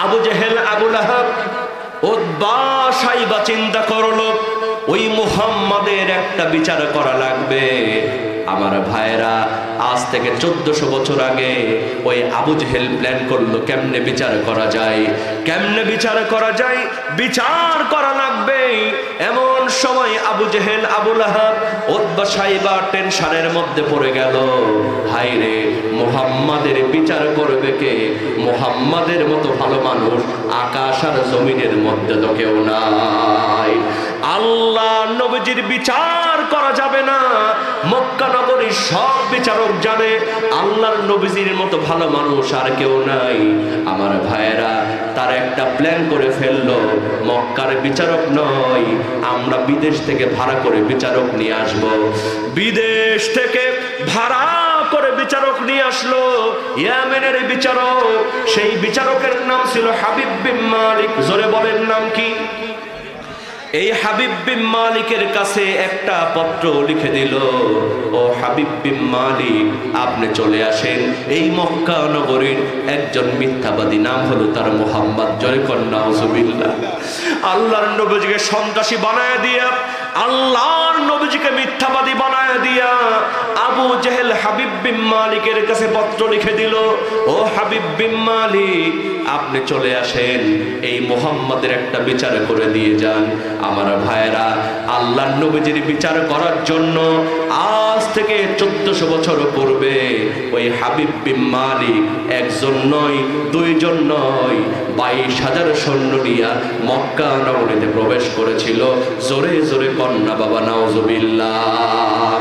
Abu Jahl, Abu Lahab, Utba, Saiba চিন্তা করলো ওই মুহাম্মাদের একটা বিচার করা লাগবে। আমার ভাইরা, আজ থেকে 1400 বছর আগে ওই আবু জেহেল প্ল্যান করলো কেমনে বিচার করা যায়, কেমনে বিচার করা যায়, বিচার করা লাগবে। এমন সময় আবু জেহেল, আবু লাহাব, উতবা, সাইবা টেনশনের মধ্যে পড়ে গেল। হায় রে, মুহাম্মাদের বিচার করবে কে? মুহাম্মাদের মতো ভালো মানুষ আকাশ আর জমিনের মধ্যে তো কেউ নাই। আল্লাহ নবীজির বিচার করা যাবে না। মক্কা নগরীর সব বিচারক জানে আল্লাহর নবীজির মতো ভালো মানুষ আর কেউ নাই। আমার ভাইয়েরা, তার একটা প্ল্যান করে ফেললো, মক্কার বিচারক নয়, আমরা বিদেশ থেকে ভাড়া করে বিচারক নিয়ে আসব। বিদেশ থেকে ভাড়া করে বিচারক নিয়ে আসলো, ইয়েমেনের বিচারক। সেই বিচারকের নাম ছিল হাবিব বিন মালিক। জোরে বলেন নাম কি? এই হাবিব বিন মালিকের কাছে একটা পত্র লিখে দিল, ও হাবিব বিন মালিক, আপনি চলে আসেন। এই মক্কা নগরীর একজন মিথ্যাবাদী, নাম হলো তার মুহাম্মদ। জয় কন্যা নাউজুবিল্লাহ। আল্লাহর নবীজিকে সন্ত্রাসী বানায় দিয়া, আল্লাহর নবীজিকে মিথ্যাবাদী বানায় দিয়া আবু জেহেল হাবিব বিন মালিকের কাছে পত্র লিখে দিল, ও হাবিব বিন মালিক, আপনি চলে আসেন, এই মুহাম্মাদের একটা বিচার করে দিয়ে যান। আমার ভাইয়েরা, আল্লাহর নবীজির বিচার করার জন্য আজ থেকে 1400 বছর পূর্বে ওই হাবিব বিন মালিক একজন নয়, দুইজন নয়, 22,000 সৈন্য নিয়ে মক্কা নগরীতে প্রবেশ করেছিল। জোরে জোরে কন্যা বাবা নাউজুবিল্লাহ।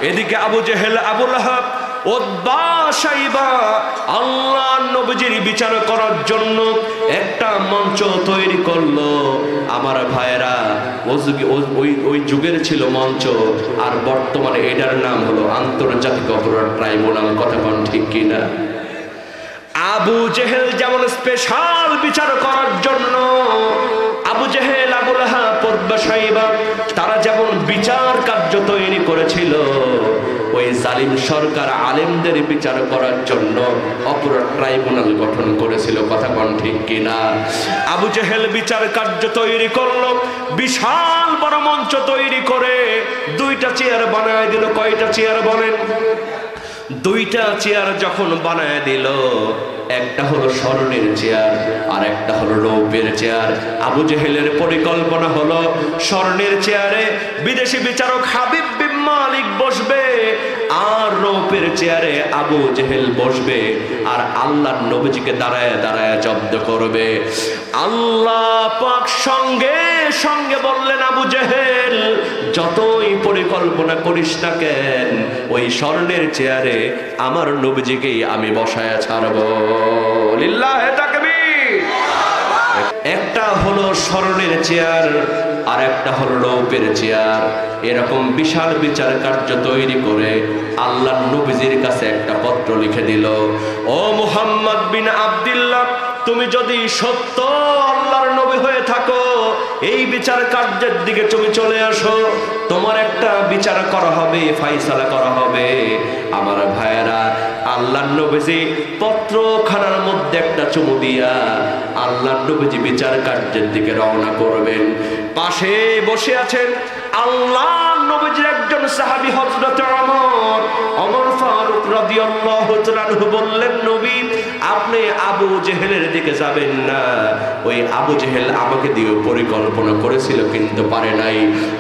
এদিকে আবু জেহেল, আবু লাহাব, উতবা, সাইবা আল্লাহর নবীজির বিচার করার জন্য একটা মঞ্চ তৈরি করলো। আমার ভাইয়েরা, ওই যুগের ছিল মঞ্চ, আর বর্তমানে এটার নাম হলো আন্তর্জাতিক অপরাধ ট্রাইব্যুনাল। কথা কোন ঠিক কিনা? আবু জেহেল যেমন স্পেশাল বিচার করার জন্য, আবু জেহেল, আবু লাহাব, উতবা, সাইবা তারা যেমন বিচার কার্য তৈরি করেছিল, ওই জালিম সরকার আলেমদের বিচার করার জন্য অপরাধ ট্রাইব্যুনাল গঠন করেছিল। কথা কোন ঠিক কিনা? আবু জেহেল বিচার কার্য তৈরি করলো, বিশাল বড় মঞ্চ তৈরি করে 2টা চেয়ার বানায় দিল। কয়টা চেয়ার বলেন? 2টা চেয়ার যখন বানায় দিল, একটা হলো স্বর্ণের চেয়ার আর একটা হলো রৌপ্যের চেয়ার। আবু জেহেলের পরিকল্পনা হলো স্বর্ণের চেয়ারে বিদেশি বিচারক হাবিব বিন মালিক বসবে, আর রৌপ্যের চেয়ারে আবু জেহেল বসবে, আর আল্লাহর নবীজিকে দাঁড়ায় দাঁড়ায় জব্দ করবে। আল্লাহ পাক সঙ্গে সঙ্গে বললেন, আবু জেহেল, যতই পরিকল্পনা করিস না কেন, ওই স্বর্ণের চেয়ারে আমার নবীজিকেই আমি বসায়া ছাড়বো। লিল্লাহে তাকবীর। একটা হলো স্বর্ণের চেয়ার আর একটা হলো রৌপ্যের চেয়ার। এরকম বিশাল বিচার কার্য তৈরি করে আল্লাহর নবীজির কাছে একটা পত্র লিখে দিল, ও মুহাম্মদ বিন আব্দুল্লাহ, তুমি যদি সত্য আল্লাহর নবী হয়ে থাকো, এই বিচার কার্যের দিকে তুমি চলে আসো, তোমার একটা বিচার করা হবে, ফাইসালা করা হবে। আমার ভাইয়েরা, আল্লাহর নবীজি পত্রখানার মধ্যে একটা চুমু দিয়া আল্লাহর নবীজি বিচার কার্যের দিকে রওনা করবেন। পাশে বসে আছেন আল্লাহর নবীজির একজন সাহাবী হযরত ওমর ফারুক রাদিয়াল্লাহু তাআলা আনহু বললেন, নবী, আপনি আবু জেহেলের দিকে যাবেন না। ওই আবু জেহেল আমাকে দিয়ে পরিকল্পনা করেছিল কিন্তু পারে নাই।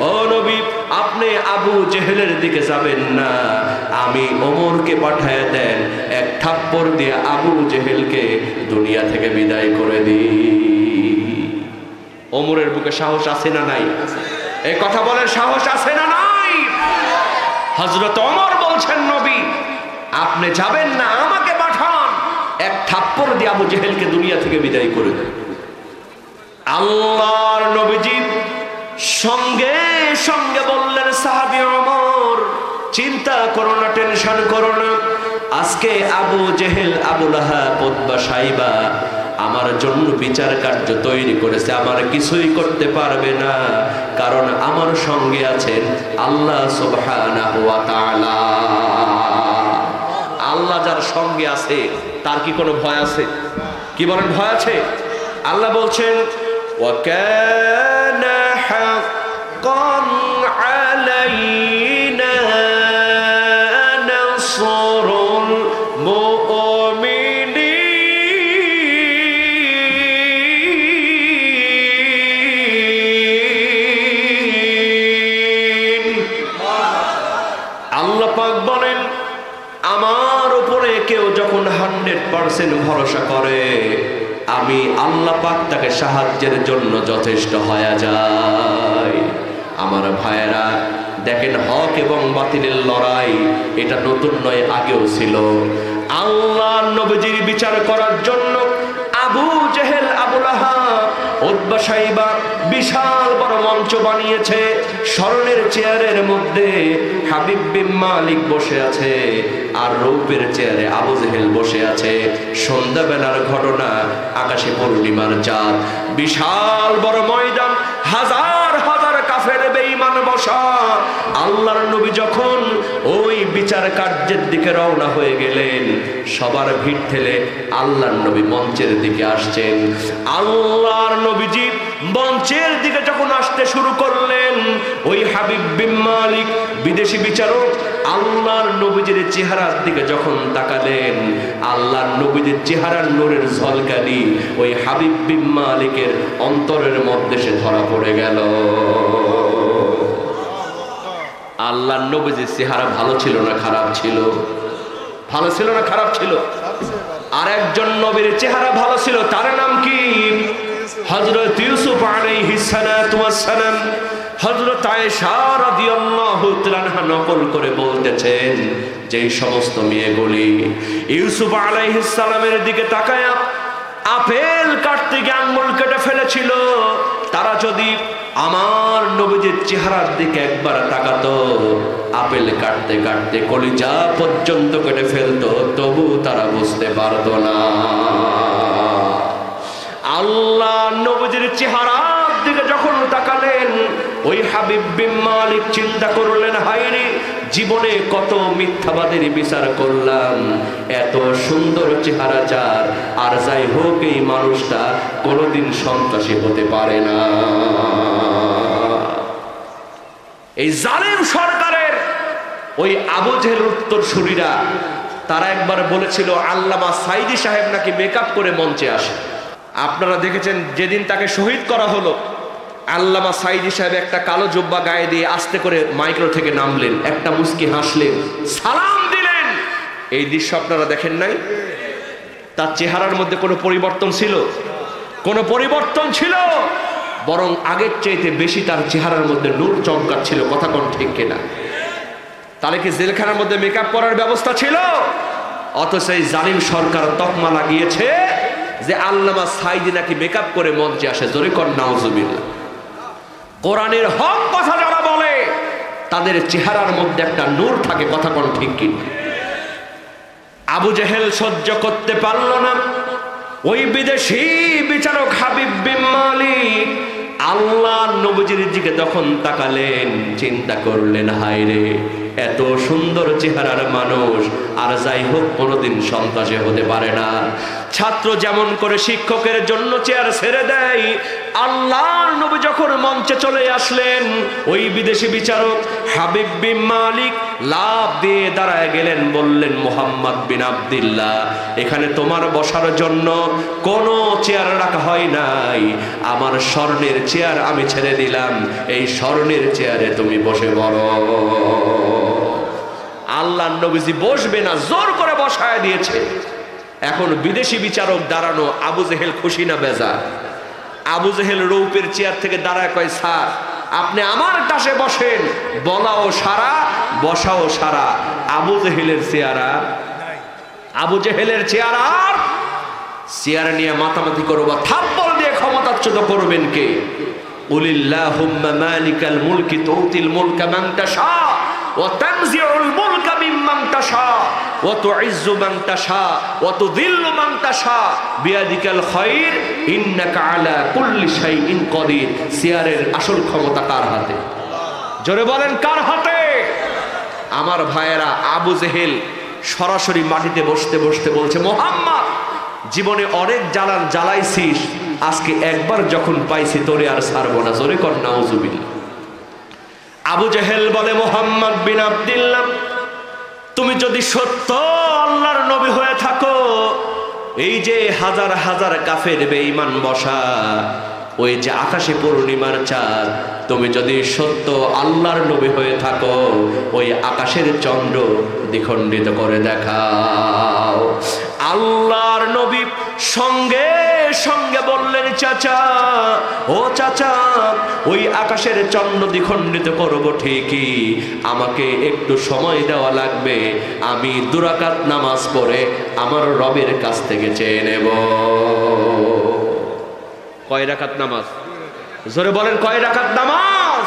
ও নবী, আপনি আবু জেহেলের দিকে যাবেন না, আমি ওমরকে পাঠায় দেন, এক থাপ্পড় দিয়ে আবু জেহেলকে দুনিয়া থেকে বিদায় করে দিই। ওমরের বুকে সাহস আছে না নাই? এই কথা বলেন, সাহস আছে না নাই? হযরত ওমর বলছেন, নবী, আপনি যাবেন না, আমাকে পাঠান, এক থাপ্পড় দিয়ে আবু জেহেলকে দুনিয়া থেকে বিদায় করে দেন। আল্লাহর নবীজি সঙ্গে সঙ্গে বললেন, সাহাবী ওমর, চিন্তা করো না, টেনশন করো না, আজকে আবু জেহেল, আবু লাহাব, উতবা, সাইবা আমার জন্য বিচার কার্য তৈরি করেছে, আমার কিছুই করতে পারবে না, কারণ আমার সঙ্গে আছেন আল্লাহ সুবহানাহু ওয়া তাআলা। আল্লাহ যার সঙ্গে আছে তার কি কোনো ভয় আছে? কি বলেন, ভয় আছে? আল্লাহ বলছেন ওয়াকানা হাক্কান আলাইনা নাসরুল মুমিনিন। আল্লাহ পাক বলেন আমার উপরে কেউ যখন 100% ভরসা করে আমি আল্লাহ পাক তাকে সাহায্যের জন্য যথেষ্ট হয়ে যায়। আমার ভাইয়েরা দেখেন, হক এবং বাতিলের লড়াই এটা নতুন নয়, আগেও ছিল। আল্লাহ নবীজির বিচার করার জন্য আবু জেহেল, আবু লাহাব, উতবা, সাইবা বিশাল বড় মঞ্চ বানিয়েছে। স্বর্ণের চেয়ারের মধ্যে হাবিব বিন মালিক বসে আছে, আর রৌপের চেয়ারে আবু জেহেল বসে আছে। সন্ধ্যাবেলার ঘটনা, আকাশে পূর্ণিমার চাঁদ, বিশাল বড় ময়দান, হাজার হাজার কাফের বেঈমান বসা। আল্লাহর নবী যখন ওই বিচার কার্যের দিকে রওনা হয়ে গেলেন, সবার ভিড় ঠেলে আল্লাহর নবী মঞ্চের দিকে আসছেন। আল্লাহর নবীজি মঞ্চের দিকে যখন আসতে শুরু করলেন, ওই হাবিব বিন মালিক বিদেশি বিচারক আল্লাহর নবীজির চেহারার দিকে যখন তাকালেন, আল্লাহর নবীজির চেহারার নূরের ঝলকানি ওই হাবিব বিন মালিকের অন্তরের মধ্যে সে ধরা পড়ে গেল। আল্লাহর নবীজির চেহারা ভালো ছিল না খারাপ ছিল? ভালো ছিল না খারাপ ছিল? আর একজন নবীর চেহারা ভালো ছিল, তার নাম কি? হযরত ইউসুফ আলাইহিস সালাতু ওয়াস সালাম। হযরত আয়েশা রাদিয়াল্লাহু তাআলা আনহা নকল করে বলতেছেন, যে সমস্ত মেয়েগুলি ইউসুফ আলাইহিস সালামের দিকে তাকায়া আপেল কাটতে গিয়ে আঙ্গুল কেটে ফেলেছিল, তারা যদি আমার নবীজির চেহারার দিকে একবার তাকাতো, আপেল কাটতে কাটতে কলিজা পর্যন্ত কেটে ফেলতো, তবু তারা বুঝতে পারতো না। আল্লাহ নবীজির চেহারার দিকে যখন তাকালেন, ওই হাবিব বিন মালিক চিন্তা করলেন, হায়রে জীবনে কত মিথ্যাবাদের বিচার করলাম, এত সুন্দর চেহারা যার, আর যাই হোক এই মানুষটা কোনোদিন সন্ত্রাসী হতে পারে না। এই জালিম সরকারের ওই আবু জেহেল উত্তরসূরিরা, তারা একবার বলেছিল আল্লামা সাইদি সাহেব নাকি মেকআপ করে মঞ্চে আসে। আপনারা দেখেছেন যেদিন তাকে শহীদ করা হলো, আল্লামা সাইদি সাহেব একটা কালো জুব্বা গায়ে দিয়ে আস্তে করে মাইক্রো থেকে নামলেন, একটা মুস্কি হাসলেন, সালাম দিলেন। এই দৃশ্য আপনারা দেখেন নাই? তার চেহারার মধ্যে কোনো পরিবর্তন ছিল? কোনো পরিবর্তন ছিল? বরং আগের চাইতে বেশি তার চেহারার মধ্যে নূর চমকাচ্ছিল। কথা কোন ঠিক কিনা? তাহলে কি জেলখানার মধ্যে মেকআপ করার ব্যবস্থা ছিল? অথচ এই জালিম সরকার তকমা লাগিয়েছে যে আল্লামা সাইদি নাকি মেকআপ করে মঞ্চে আসে। জোরে কর নাউজুবিল্লাহ। কোরআনের হক কথা যারা বলে, তাদের চেহারার মধ্যে একটা নূর থাকে। কথা কোন ঠিক কিনা? আবু জেহেল সহ্য করতে পারল না। ওই বিদেশি বিচারক হাবিব বিন মালিক আল্লাহ নবীজির দিকে যখন তাকালেন, চিন্তা করলেন, হায়রে এত সুন্দর চেহারার মানুষ আর যাই হোক কোনোদিন সন্ত্রাসী হতে পারে না। ছাত্র যেমন করে শিক্ষকের জন্য চেয়ার ছেড়ে দেয়, আল্লাহর নবী যখন মঞ্চে চলে আসলেন, ওই বিদেশি বিচারক হাবিব বিন মালিক লাফ দিয়ে দাঁড়ায় গেলেন, বললেন, মুহাম্মদ বিন আব্দুল্লাহ, এখানে তোমার বসার জন্য কোনো চেয়ার রাখা হয় নাই, আমার স্বর্ণের চেয়ার আমি ছেড়ে দিলাম, এই স্বর্ণের চেয়ারে তুমি বসে পড়ো। আল্লাহর নবীজি বসবে না, জোর করে বসায় দিয়েছে। এখন বিদেশি বিচারক দাঁড়ানো, আবু জেহেল খুশি না বেজার? আবু জেহেল রৌপের চেয়ার থেকে দাঁড়ায় কয়, স্যার আপনি আমার কাছে বসেন, বলাও সারা বসাও সারা। আবু জেহেলের চেয়ারা, আবু জেহেলের চেয়ারা চেয়ার নিয়ে মাতামাতি করবো, থাপ্পড় দিয়ে ক্ষমতাচ্যুত করবেন কে? কুলিল্লাহুম্মা মালিকাল মুলকি তুতিল মুলকা মান তাশা ওয়া তানজিউল মুলকা মিম্মান তাশা ওয়া তুইজ্জু মান তাশা ওয়া তুযিল্লু মান তাশা বিয়াদিকাল খায়র ইন্নাকা আলা কুল্লি শাইইন কাদির। চেয়ারের আসল ক্ষমতা কার হাতে? জোরে বলেন, কার হাতে? আমার ভাইয়েরা, আবু জেহেল সরাসরি মাটিতে বসতে বসতে বলছে, মুহাম্মদ জীবনে অনেক জ্বালাইছিস, আজকে একবার যখন পাইছি তোরে আর ছাড়বো না, জোরে কর নাউজুবিল্লাহ। আবু জেহেল বলে, মুহাম্মদ বিন আব্দুল্লাহ, তুমি যদি সত্য আল্লাহর নবী হয়ে থাকো, এই যে হাজার হাজার কাফের বেঈমান বসা ওই যে আকাশে পূর্ণিমার চাঁদ, তুমি যদি সত্য আল্লাহর নবী হয়ে থাকো, ওই আকাশের চন্দ্র দ্বিখণ্ডিত করে দেখাও। আল্লাহর নবী সঙ্গে সঙ্গে বললেন, চাচা, ও চাচা, ওই আকাশের চন্দ্র দ্বিখণ্ডিত করব ঠিকই, আমাকে একটু সময় দেওয়া লাগবে, আমি 2 রাকাত নামাজ পড়ে আমার রবের কাছ থেকে চেয়ে নেব। কয় রাকাত নামাজ? জোরে বলেন, কয় রাকাত নামাজ?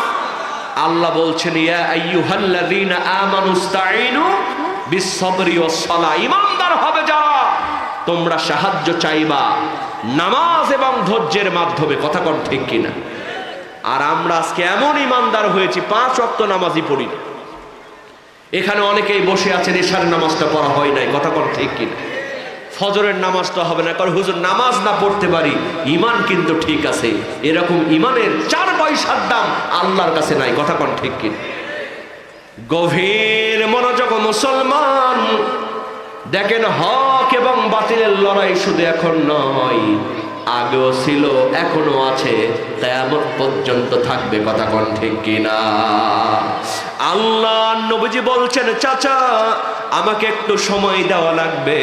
আল্লাহ বলছেন, ইয়া আইয়ুহাল্লাযীনা আমানুস্তাঈনু বিস-সাবরি ওয়াস-সালাহ, ঈমানদার হবে যারা, তোমরা সাহায্য চাইবা নামাজ এবং ধৈর্যের মাধ্যমে। কথা কোন ঠিক কিনা? আর আমরা আজকে এমন ঈমানদার হয়েছি 5 ওয়াক্ত নামাজই পড়ি। এখানে অনেকেই বসে আছেন ইশার নামাজটা পড়া হয় নাই। কথা কোন ঠিক কিনা? ফজরের নামাজটা হবে না, কারণ হুজুর নামাজ না পড়তে পারি, ঈমান কিন্তু ঠিক আছে। এরকম ঈমানের 4 পয়সার দাম আল্লাহর কাছে নাই। কথা কোন ঠিক কিনা? গভীর মনোযোগ মুসলমান, দেখেন হক এবং বাতিলের লড়াই শুধু এখন নয়, আগেও ছিল, এখনো আছে, কিয়ামত পর্যন্ত থাকবে। কথা কোন ঠিক কিনা? আল্লাহ নবীজি বলছেন, চাচা, আমাকে একটু সময় দেওয়া লাগবে,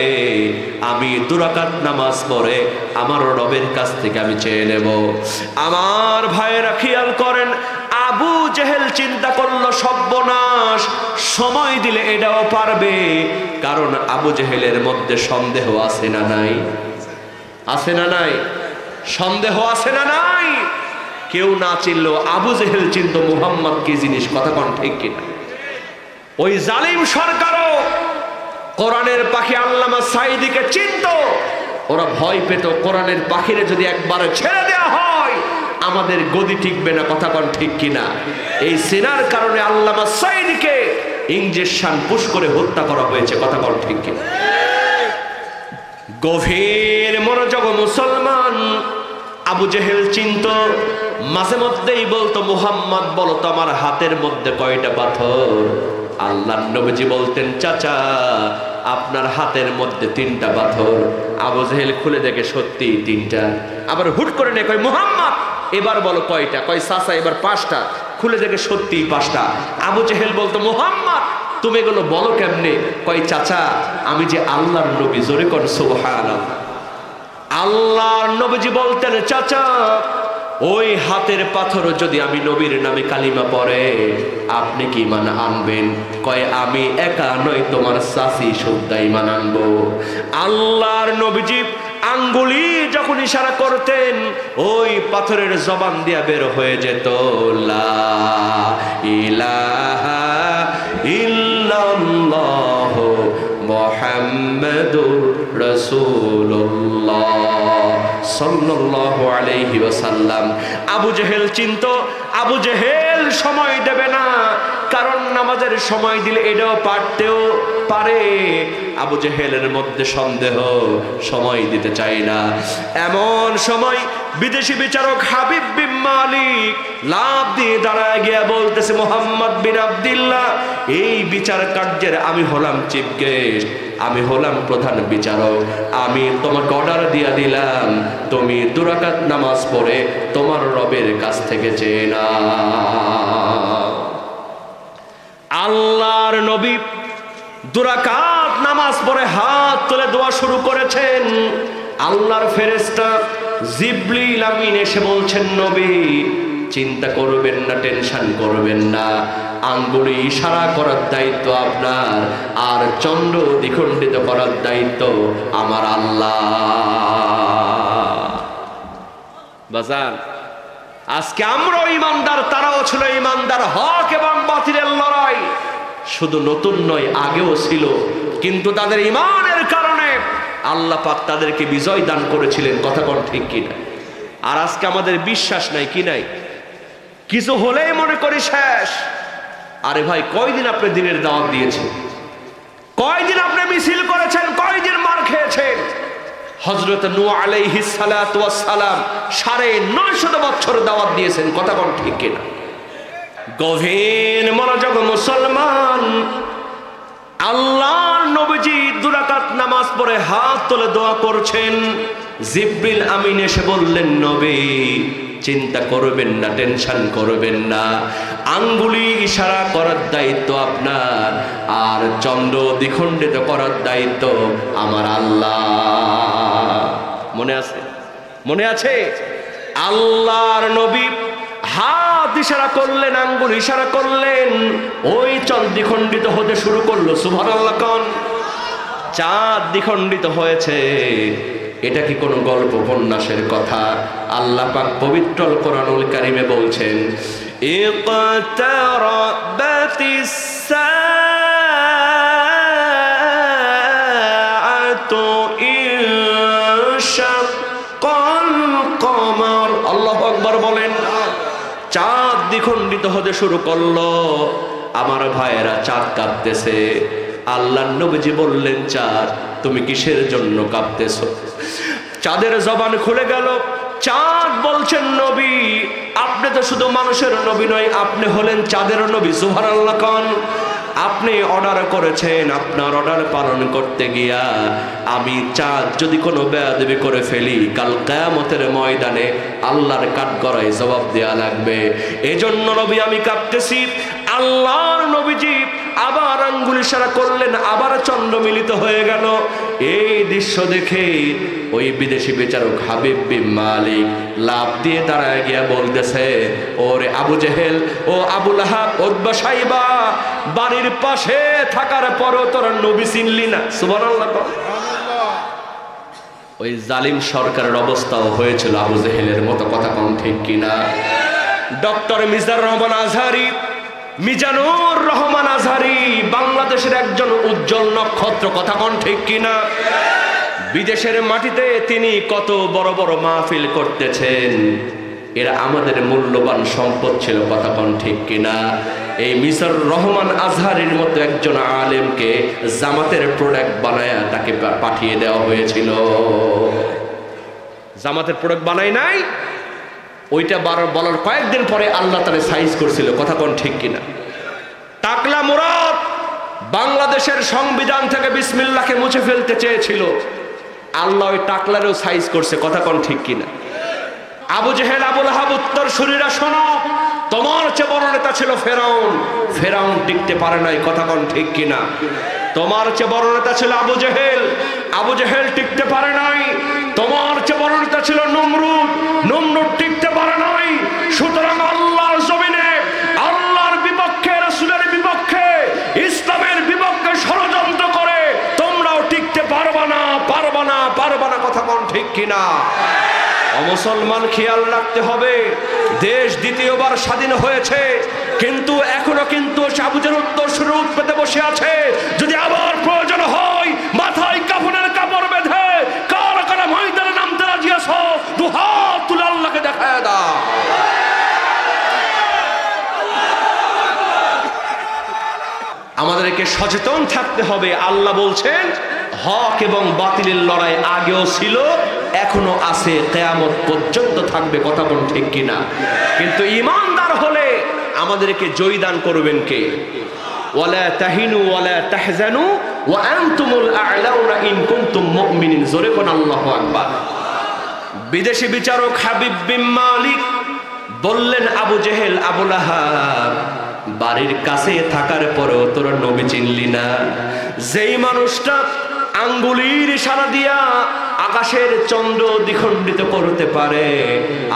আমি 2 রাকাত নামাজ পড়ে আমার রবের কাছ থেকে আমি চেয়ে নেব। আমার ভাইয়েরা খেয়াল করেন, আবু জেহেল চিন্তা করলো সর্বনাশ, সময় দিলে এটাও পারবে, কারণ আবু জেহেলের মধ্যে সন্দেহ আছে না নাই? আছে না নাই? সন্দেহ আছে না নাই? কেউ না চিনলো, আবু জেহেল চিনত মুহাম্মদ কি জিনিস। কথা কোন ঠিক কিনা? ওই জালিম সরকারও কোরআনের পাখি আল্লামা সাঈদীকে চিনত। ওরা ভয় পেত, কোরআনের পাখিরে যদি একবার ছেড়ে দেওয়া হয় আমাদের গদি টিকবে না। কথা কোন ঠিক কিনা? এই সিনার কারণে আল্লামা সাঈদীকে ইনজেকশন পুশ করে হত্যা করা হয়েছে। কথা কোন ঠিক কিনা? গভীর মনোযোগ মুসলমান, আবু জেহেল চিন্ত, মাঝে মধ্যেই বলতো, মুহাম্মদ বলো তো আমার হাতের মধ্যে কয়টা পাথর? আল্লাহর নবীজি বলতেন, চাচা, আপনার হাতের মধ্যে 3টা পাথর। আবু জেহেল খুলে দেখে সত্যি 3টা। আবার হুট করে নে কয়, মুহাম্মদ এবার বলো কয়টা? কয় চাচা এবার 5টা। খুলে দেখে সত্যি 5টা। আবু জেহেল বলতো, মুহাম্মদ তুমি এগুলো বলো কেমনে? কয় চাচা, আমি যে আল্লাহর নবী। জোরে কর সুবহানাল্লাহ। আল্লাহর নবীজি বলতেন, চাচা, ওই হাতের পাথর যদি আমি নবীর নামে কালিমা পড়ে আপনি কি ঈমান আনবেন? কয় আমি একা নই, তোমার চাচি শুদ্ধ ঈমান আনবো। আল্লাহর নবীজি আঙ্গুলি যখন ইশারা করতেন, ওই পাথরের জবান দিয়া বের হয়ে যেত, লা ইলাহা ইল্লাল্লাহ মুহাম্মাদুর রাসূলুল্লাহ সাল্লাল্লাহু আলাইহি ওয়াসাল্লাম। আবু জেহেল চিন্ত, আবু জেহেল সময় দেবে না, কারণ নামাজের সময় দিলে এটাও পারতেও পারে। আবু জেহেলের মধ্যে সন্দেহ, সময় দিতে চায় না। এমন সময় বিদেশি বিচারক হাবিব বিন মালিক লাভ দিয়ে দাঁড়ায় গিয়া বলতেছে, মুহাম্মদ বিন আব্দুল্লাহ, এই বিচার কার্যের আমি হলাম চিফ গেস্ট, আমি হলাম প্রধান বিচারক, আমি তোমাকে অর্ডার দিয়ে দিলাম, তুমি 2 রাকাত নামাজ পড়ে তোমার রবের কাছ থেকে চেয়ে নাও। আল্লাহর নবী 2 রাকাত নামাজ পড়ে হাত তুলে দোয়া শুরু করেছেন। আল্লাহর ফেরেশতা জিবরিল আমিন এসে বলছেন, নবী চিন্তা করবেন না, টেনশন করবেন না, আঙ্গুলে ইশারা করার দায়িত্ব আপনার, আর চন্দ্র দ্বিখণ্ডিত করার দায়িত্ব আমার আল্লাহ। বাজান, আজকে আমরাও ইমানদার, তারাও ছিল ইমানদার। হক এবং বাতিলের লড়াই শুধু নতুন নয়, আগেও ছিল, কিন্তু তাদের ইমানের কারণে আল্লাহ পাক তাদেরকে বিজয় দান করেছিলেন। কথা কোন ঠিক কিনা? আর আজকে আমাদের বিশ্বাস নাই, কি নাই? কিছু হলেই মনে করি শেষ। আরে ভাই, কয়দিন আপনি দিনের দাওয়াত দিয়েছেন? কয়দিন আপনি মিছিল করেছেন? কয়দিন মার খেয়েছেন? হযরত নূহ আলাইহিস সালাতু ওয়াস সালাম 950 বছর দাওয়াত দিয়েছেন, কথা কোন ঠিক কিনা? গভীর মনোযোগ মুসলমান, আল্লাহর নবীজি 2 রাকাত নামাজ পড়ে হাত তুলে দোয়া করছেন। জিবরিল আমিন এসে বললেন, নবী চিন্তা করবেন না, টেনশন করবেন না, আঙ্গুলি ইশারা করার দায়িত্ব আপনার, আর চন্দ্র দ্বিখণ্ডিত করার দায়িত্ব আমার আল্লাহ। মনে আছে? মনে আছে? আল্লাহর নবী হাত ইশারা করলেন, আঙ্গুল ইশারা করলেন, ওই চন্দ্র দ্বিখণ্ডিত হতে শুরু করলো। সুবহানাল্লাহ কোন? চাঁদ দ্বিখণ্ডিত হয়েছে। এটা কি কোনো গল্প উপন্যাসের কথা? আল্লাহ পাক পবিত্র কোরআনুল কারীমে বলছেন, ইকতারাবাতিস সাআতু ইনশাক্কাল কমার। আল্লাহু আকবার বলেন। চাঁদ দ্বিখণ্ডিত হতে শুরু করলো। আমার ভাইয়েরা, চাঁদ কাঁপতেছে। আল্লাহর নবীজি বললেন, চাঁদ তুমি কিসের জন্য কাঁপতেছো? চাঁদের জবান খুলে গেল। চাঁদ বলছেন, নবী আপনি তো শুধু মানুষের নবী নয়, আপনি হলেন চাঁদের নবী। সুবহানাল্লাহ কোন? আপনি অর্ডার করেছেন, আপনার অর্ডার পালন করতে গিয়া আমি চাঁদ যদি কোনো বেয়াদবি করে ফেলি, কাল কিয়ামতের ময়দানে আল্লাহর কাঠগড়ায় জবাব দেয়া লাগবে। এজন্য নবী আমি কাঁপতেছি। আল্লাহর নবীজি আবার আঙ্গুল ইশারা করলেন, আবার চন্দ্র মিলিত হয়ে গেল। এই দৃশ্য দেখে ওই বিদেশি বিচারক হাবিব বিন মালিক লাফ দিয়ে দাঁড়ায় গিয়া বলতেছে, ওরে আবু জেহেল, ও আবু লাহাব, উতবা সাইবা, বাড়ির পাশে থাকার পরও তোরা নবী চিনলি না। সুবহানাল্লাহ। ওই জালিম সরকারের অবস্থাও হয়েছিল আবু জেহেলের মতো, কথা কোন ঠিক কিনা? ডক্টর মিজানুর রহমান আজহারি, মিজানুর রহমান আজহারি বাংলাদেশের একজন উজ্জ্বল নক্ষত্র, কথা কোন ঠিক কিনা? বিদেশের মাটিতে তিনি কত বড় বড় মাহফিল করতেছেন, এরা আমাদের মূল্যবান সম্পদ ছিল, কথা কোন ঠিক কিনা? এই মিজানুর রহমান আজহারির মতো একজন আলেমকে জামাতের প্রোডাক্ট বানায়া তাকে পাঠিয়ে দেওয়া হয়েছিল। জামাতের প্রোডাক্ট বানাই নাই, ওইটা বলার কয়েকদিন পরে আল্লাহ তারে সাইজ করছিল, কথা কোন ঠিক কিনা? টাকলা মুরাদ বাংলাদেশের সংবিধান থেকে বিসমিল্লাহকে মুছে ফেলতে চেয়েছিল, আল্লাহ ওই টাকলারও সাইজ করছে, কথা কোন ঠিক কিনা? আবু জেহেল, আবু লাহাব, উত্তর শরীরা শোনো, তোমার চেয়ে বড় নেতা ছিল ফেরাউন, ফেরাউন টিকতে পারে নাই, কথা কোন ঠিক কিনা? তোমার চেয়ে বড় নেতা ছিল আবু জেহেল, আবু জেহেল টিকতে পারে নাই। তোমার চেয়ে বড় নেতা ছিল নমরুদ, নমরুদ টিকতে পারে নাই। সুতরাং আল্লাহর জমিনে আল্লাহর বিপক্ষে, রাসূলের বিপক্ষে, ইসলামের বিপক্ষে ষড়যন্ত্র করে তোমরাও টিকতে পারবা না, পারবা না, পারবা না, কথা কোন ঠিক কিনা? মুসলমান খেয়াল রাখতে হবে, দেশ দ্বিতীয়বার স্বাধীন হয়েছে, কিন্তু এখনো কিন্তু আবু জেহেল উত্তর শুরু পেতে বসে আছে। যদি আবার প্রয়োজন হয় মাথায় কাফনের কাপড় বেঁধে কারা কারা ময়দানে নামতে রাজি আছো, দুহাত তুলে আল্লাহকে দেখায় দাও। আমাদেরকে সচেতন থাকতে হবে। আল্লাহ বলছেন, হক এবং বাতিলের লড়াই আগেও ছিল, এখনো আছে, কিয়ামত পর্যন্ত থাকবে, কথা কোন ঠিক কিনা? কিন্তু ঈমানদার হলে আমাদেরকে জয় দান করবেন কে? ওয়ালা তাহিনু ওয়ালা তাহজানু ওয়া আনতুমুল আ'লাউনা ইন কুনতুম মুমিনিন। জোরে কোন আল্লাহু আকবার। বিদেশি বিচারক হাবিব বিন মালিক বললেন, আবু জেহেল, আবু লাহাব, বাড়ির কাছে থাকার পরেও তোরা নবী চিনলি না? যেই মানুষটা আঙ্গুলির ইশারা দিয়া আকাশের চন্দ্র দ্বিখণ্ডিত করতে পারে,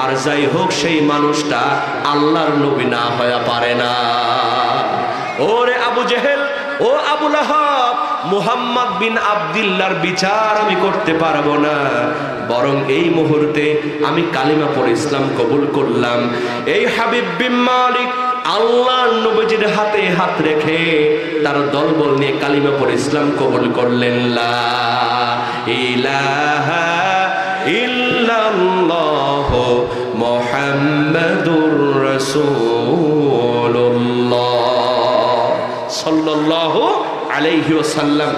আর যাই হোক সেই মানুষটা আল্লাহর নবী না হয়ে পারে না। ওরে আবু জেহেল, ও আবু লাহাব, মুহাম্মদ বিন আব্দুল্লাহর বিচার আমি করতে পারবো না, বরং এই মুহূর্তে আমি কালিমা পড়ে ইসলাম কবুল করলাম। এই হাবিব বিন মালিক আল্লাহর নবীজির হাতে হাত রেখে তার দলবল নিয়ে কালিমা পড়ে ইসলাম কবুল করলেন। লা ইলাহা ইল্লাল্লাহু মুহাম্মাদুর রাসূলুল্লাহ সাল্লাল্লাহু আলাইহি ওয়াসাল্লাম।